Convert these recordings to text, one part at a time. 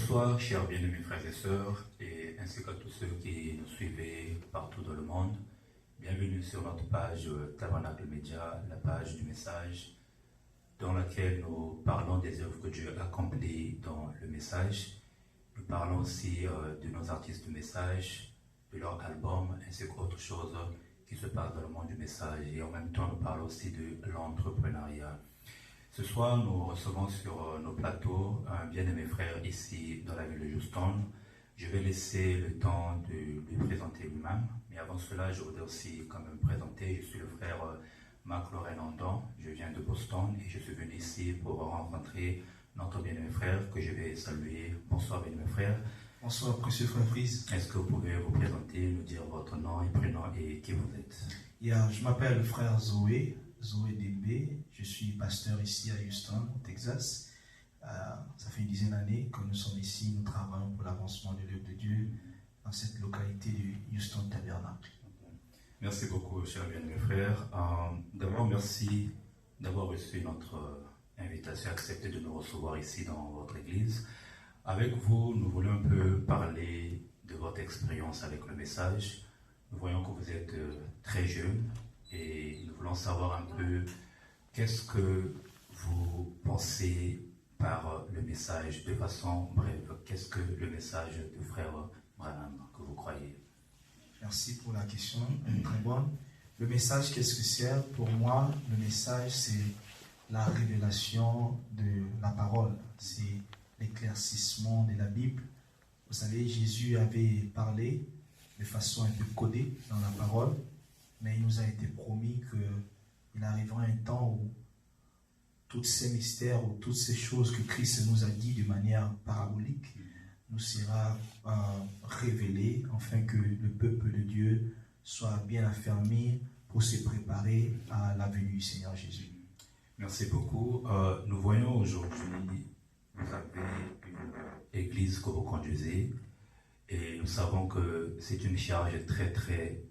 Bonsoir, chers bien-aimés frères et sœurs, et ainsi qu'à tous ceux qui nous suivent partout dans le monde. Bienvenue sur notre page Tabernacle Média, la page du message, dans laquelle nous parlons des œuvres que Dieu accomplit dans le message. Nous parlons aussi de nos artistes du message, de leur album, ainsi qu'autre chose qui se passe dans le monde du message. Et en même temps, nous parlons aussi de l'entrepreneuriat. Ce soir, nous recevons sur nos plateaux un bien-aimé frère ici dans la ville de Houston. Je vais laisser le temps de lui présenter lui-même, mais avant cela, je voudrais aussi quand même présenter. Je suis le frère Marc-Laurent Andon, je viens de Boston et je suis venu ici pour rencontrer notre bien-aimé frère que je vais saluer. Bonsoir bien-aimé frère. Bonsoir précieux frère Frise. Est-ce que vous pouvez vous présenter, nous dire votre nom et prénom et qui vous êtes? Je m'appelle le frère Zoé DB, je suis pasteur ici à Houston, au Texas. Ça fait une dizaine d'années que nous sommes ici, nous travaillons pour l'avancement de l'œuvre de Dieu dans cette localité de Houston Tabernacle. Merci beaucoup, cher bien-aimé frère. D'abord, merci d'avoir reçu notre invitation, accepté de nous recevoir ici dans votre église. Avec vous, nous voulons un peu parler de votre expérience avec le message. Nous voyons que vous êtes très jeune et nous voulons savoir un peu qu'est-ce que vous pensez par le message de façon brève. Qu'est-ce que le message de frère Branham que vous croyez? Merci pour la question, très bonne. Le message, qu'est-ce que c'est? Pour moi, le message, c'est la révélation de la parole. C'est l'éclaircissement de la Bible. Vous savez, Jésus avait parlé de façon un peu codée dans la parole, mais il nous a été promis qu'il arrivera un temps où tous ces mystères ou toutes ces choses que Christ nous a dit de manière parabolique nous sera révélées, afin que le peuple de Dieu soit bien affermi pour se préparer à la venue du Seigneur Jésus. Merci beaucoup. Nous voyons aujourd'hui, vous avez une église que vous conduisez et nous savons que c'est une charge très très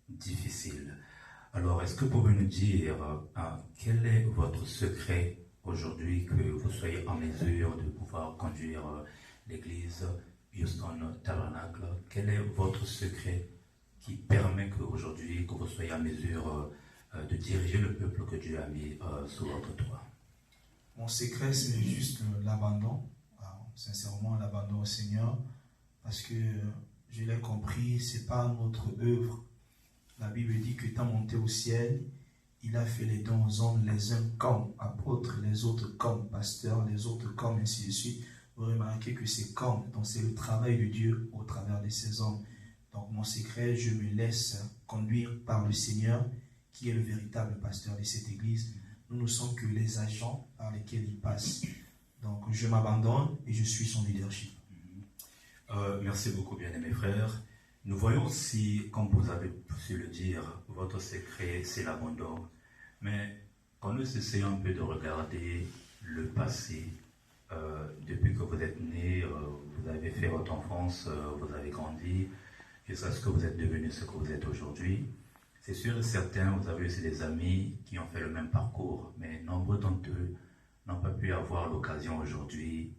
difficile. Alors, est-ce que vous pouvez nous dire quel est votre secret aujourd'hui que vous soyez en mesure de pouvoir conduire l'église Houston Tabernacle? Quel est votre secret qui permet qu'aujourd'hui que vous soyez en mesure de diriger le peuple que Dieu a mis sous votre toit? Mon secret, c'est juste l'abandon, sincèrement l'abandon au Seigneur, parce que je l'ai compris, c'est pas notre œuvre. La Bible dit que tant monté au ciel, il a fait les dons aux hommes, les uns comme apôtres, les autres comme pasteurs, les autres comme ainsi de suite. Vous remarquez que c'est comme, donc c'est le travail de Dieu au travers de ces hommes. Donc mon secret, je me laisse conduire par le Seigneur, qui est le véritable pasteur de cette église. Nous ne sommes que les agents par lesquels il passe. Donc je m'abandonne et je suis son leadership. Merci beaucoup, bien-aimé frère. Nous voyons aussi, comme vous avez pu le dire, votre secret, c'est l'abandon. Mais quand nous essayons un peu de regarder le passé, depuis que vous êtes né, vous avez fait votre enfance, vous avez grandi, jusqu'à ce que vous êtes devenu ce que vous êtes aujourd'hui. C'est sûr et certain, vous avez aussi des amis qui ont fait le même parcours, mais nombreux d'entre eux n'ont pas pu avoir l'occasion aujourd'hui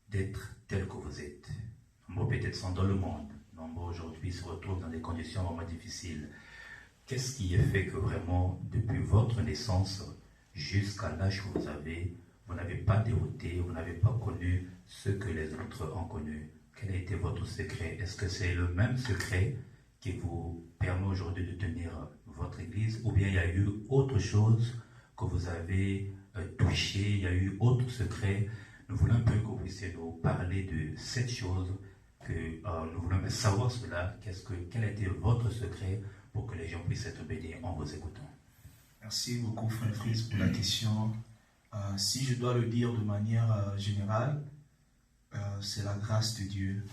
d'être tels que vous êtes. Nombreux peut-être sont dans le monde. Nombreux aujourd'hui se retrouvent dans des conditions vraiment difficiles. Qu'est-ce qui est fait que vraiment, depuis votre naissance jusqu'à l'âge que vous n'avez pas dérouté, vous n'avez pas connu ce que les autres ont connu? Quel a été votre secret? Est-ce que c'est le même secret qui vous permet aujourd'hui de tenir votre église, ou bien il y a eu autre chose que vous avez touché, il y a eu autre secret? Nous voulons un peu que vous puissiez nous parler de cette chose, que nous voulons savoir cela, quel a été votre secret pour que les gens puissent être bénis en vous écoutant. Merci beaucoup frère Fritz pour la question. Si je dois le dire de manière générale, c'est la grâce de Dieu.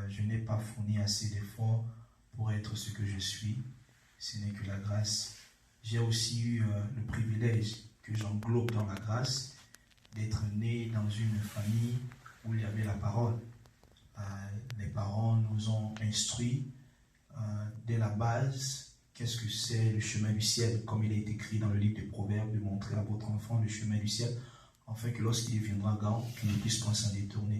Je n'ai pas fourni assez d'efforts pour être ce que je suis. Ce n'est que la grâce. J'ai aussi eu le privilège que j'englobe dans la grâce d'être né dans une famille où il y avait la parole. Les parents nous ont instruits dès la base. Qu'est-ce que c'est le chemin du ciel? Comme il est écrit dans le livre des Proverbes, de montrer à votre enfant le chemin du ciel, afin que lorsqu'il deviendra grand, qu'il ne puisse pas s'en détourner.